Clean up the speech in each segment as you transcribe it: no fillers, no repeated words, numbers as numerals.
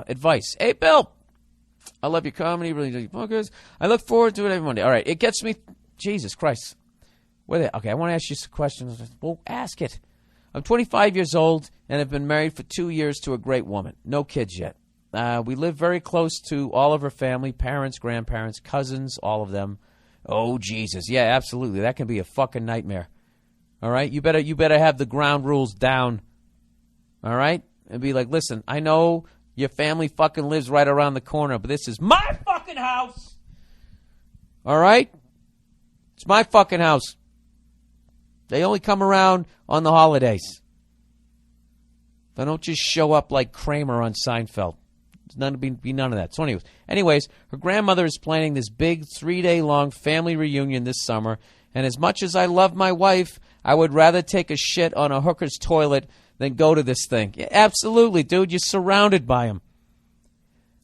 Advice. Hey, Bill. I love your comedy. Really enjoy your podcast. I look forward to it every Monday. All right. It gets me. Jesus Christ. Okay, I want to ask you some questions. Well, ask it. I'm 25 years old and have been married for 2 years to a great woman. No kids yet. We live very close to all of her family, parents, grandparents, cousins, all of them. Oh, Jesus. Yeah, absolutely. That can be a fucking nightmare. All right? You better have the ground rules down. All right? And be like, listen, I know your family fucking lives right around the corner, but this is my fucking house. All right? It's my fucking house. They only come around on the holidays. They don't just show up like Kramer on Seinfeld. There's be none of that. So anyways, her grandmother is planning this big 3-day-long family reunion this summer, and as much as I love my wife, I would rather take a shit on a hooker's toilet than go to this thing. Yeah, absolutely, dude. You're surrounded by them.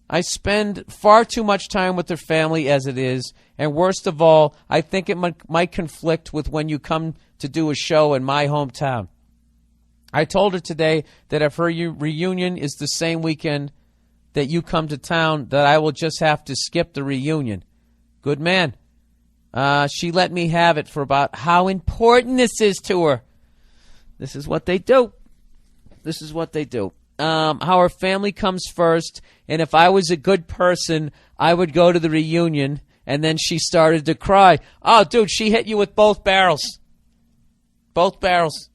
I spend far too much time with their family as it is, and worst of all, I think it might conflict with when you come to do a show in my hometown. I told her today that if her reunion is the same weekend that you come to town, that I will just have to skip the reunion. Good man. She let me have it for about how important this is to her. This is what they do. This is what they do. How her family comes first, and if I was a good person, I would go to the reunion, and then she started to cry. Oh, dude, she hit you with both barrels. Both barrels.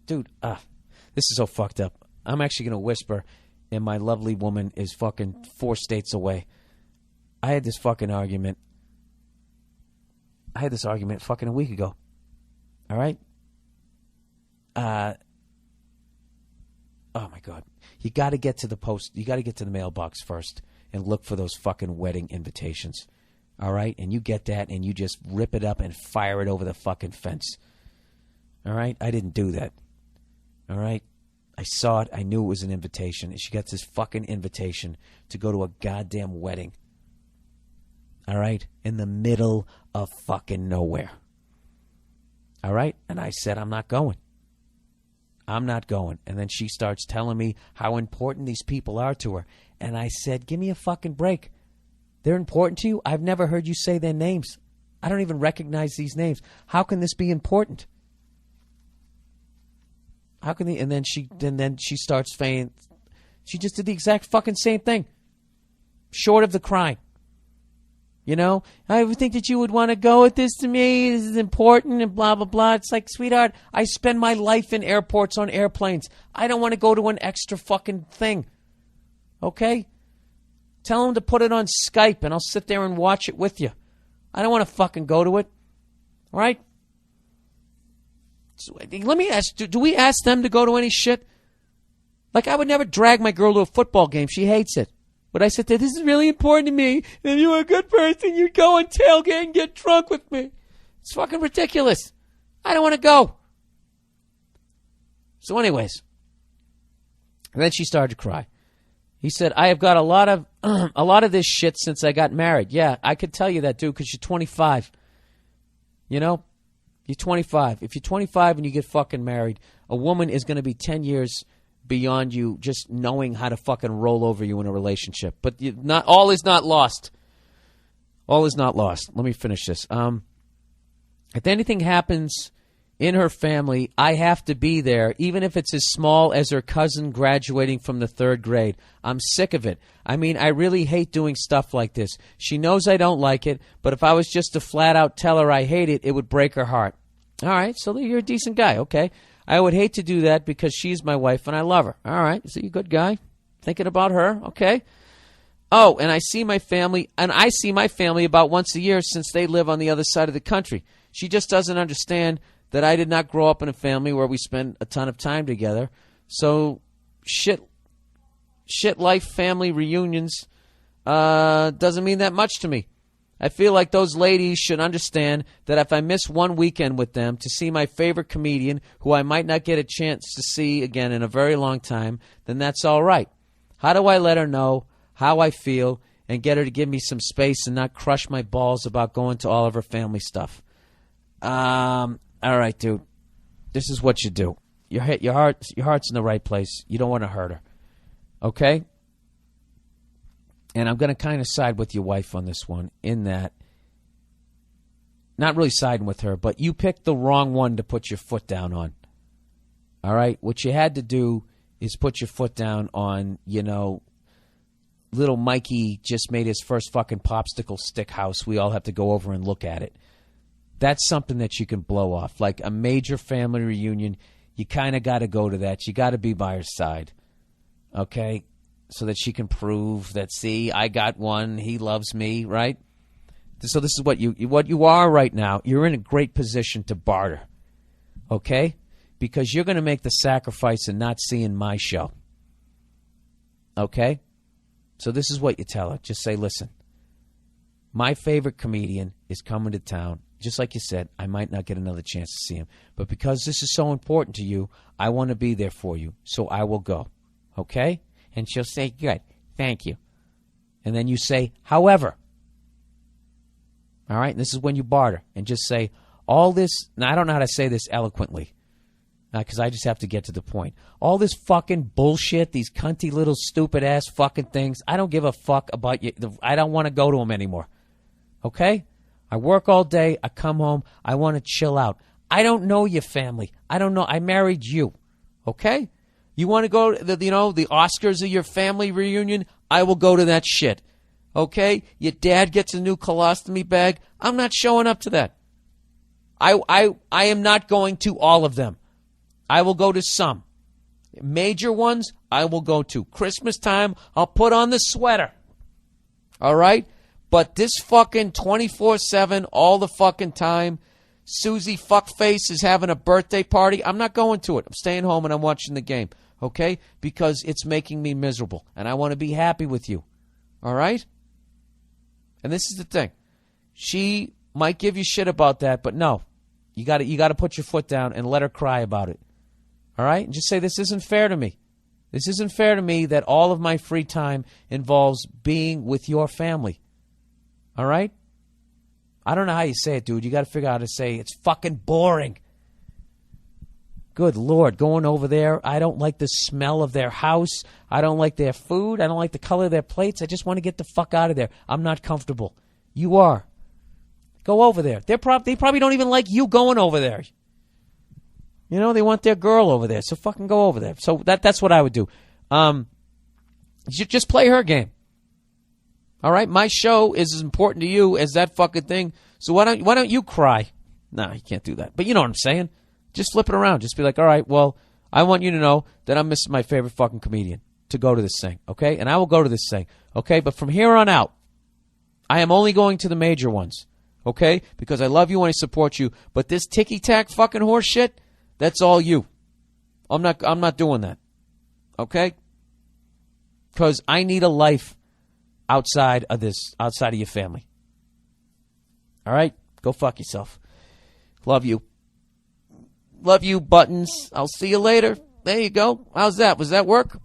Dude, this is so fucked up. I'm actually going to whisper, and my lovely woman is fucking 4 states away. I had this argument fucking a week ago. All right? Oh, my God. You got to get to the post. You got to get to the mailbox first and look for those fucking wedding invitations. All right? And you get that, and you just rip it up and fire it over the fucking fence. All right? I didn't do that. All right? I saw it. I knew it was an invitation. And she gets this fucking invitation to go to a goddamn wedding. All right? In the middle of fucking nowhere. All right? And I said, I'm not going. I'm not going. And then she starts telling me how important these people are to her. And I said, give me a fucking break. They're important to you? I've never heard you say their names. I don't even recognize these names. How can this be important? How can they? And then she starts saying, she just did the exact fucking same thing. Short of the crying. You know, I would think that you would want to go with this to me. This is important and blah, blah, blah. It's like, sweetheart, I spend my life in airports on airplanes. I don't want to go to an extra fucking thing. Okay? Tell them to put it on Skype and I'll sit there and watch it with you. I don't want to fucking go to it. All right? So, let me ask, do we ask them to go to any shit? Like, I would never drag my girl to a football game. She hates it. But I said, this is really important to me. If you were a good person, you'd go and tailgate and get drunk with me. It's fucking ridiculous. I don't want to go. So anyways, and then she started to cry. He said, I have got a lot of this shit since I got married. Yeah, I could tell you that, dude, because you're 25. You know? You're 25. If you're 25 and you get fucking married, a woman is going to be 10 years beyond you just knowing how to fucking roll over you in a relationship. But all is not lost. All is not lost. Let me finish this. If anything happens in her family, I have to be there, even if it's as small as her cousin graduating from the 3rd grade. I'm sick of it. I mean, I really hate doing stuff like this. She knows I don't like it, but if I was just to flat out tell her I hate it, it would break her heart. All right, so you're a decent guy, okay? I would hate to do that because she's my wife and I love her. All right, so you're a good guy. Thinking about her, okay? Oh, and I see my family about once a year since they live on the other side of the country. She just doesn't understand that I did not grow up in a family where we spend a ton of time together. So shit life family reunions doesn't mean that much to me. I feel like those ladies should understand that if I miss one weekend with them to see my favorite comedian, who I might not get a chance to see again in a very long time, then that's all right. How do I let her know how I feel and get her to give me some space and not crush my balls about going to all of her family stuff? All right, dude. This is what you do. Your heart's in the right place. You don't want to hurt her. Okay? And I'm going to kind of side with your wife on this one, in that, not really siding with her, but you picked the wrong one to put your foot down on. All right? What you had to do is put your foot down on, little Mikey just made his first fucking popsicle stick house. We all have to go over and look at it. That's something that you can blow off. Like a major family reunion, you kind of got to go to that. You got to be by her side. Okay? So that she can prove that, see, I got one, he loves me, right? So this is what you are right now. You're in a great position to barter, okay? Because you're going to make the sacrifice and not seeing my show, okay? So this is what you tell her. Just say, listen, my favorite comedian is coming to town. Just like you said, I might not get another chance to see him. But because this is so important to you, I want to be there for you, so I will go, okay? And she'll say, good, thank you. And then you say, however. All right? And this is when you barter. And just say, all this, now I don't know how to say this eloquently, because I just have to get to the point. All this fucking bullshit, these cunty little stupid-ass fucking things, I don't give a fuck about you. I don't want to go to them anymore. Okay? I work all day. I come home. I want to chill out. I don't know your family. I don't know. I married you. Okay? You want to go to the Oscars of your family reunion? I will go to that shit. Okay? Your dad gets a new colostomy bag. I'm not showing up to that. I am not going to all of them. I will go to some. Major ones, I will go to. Christmas time, I'll put on the sweater. All right? But this fucking 24/7, all the fucking time, Susie Fuckface is having a birthday party. I'm not going to it. I'm staying home and I'm watching the game. Okay? Because it's making me miserable. And I want to be happy with you. All right? And this is the thing. She might give you shit about that, but no. You got to put your foot down and let her cry about it. All right? And just say, this isn't fair to me. This isn't fair to me that all of my free time involves being with your family. All right? I don't know how you say it, dude. You got to figure out how to say it's fucking boring. Good Lord, going over there. I don't like the smell of their house. I don't like their food. I don't like the color of their plates. I just want to get the fuck out of there. I'm not comfortable. You are. Go over there. They probably don't even like you going over there. They want their girl over there. So fucking go over there. So that's what I would do. Just play her game. All right? My show is as important to you as that fucking thing. So why don't you cry? No, you can't do that. But you know what I'm saying? Just flip it around. Just be like, all right, well, I want you to know that I'm missing my favorite fucking comedian to go to this thing, okay? And I will go to this thing, okay? But from here on out, I am only going to the major ones, okay? Because I love you and I support you. But this ticky-tack fucking horse shit, that's all you. I'm not doing that, okay? Because I need a life outside of your family. All right? Go fuck yourself. Love you. Love you, Buttons. I'll see you later. There you go. How's that? Was that work?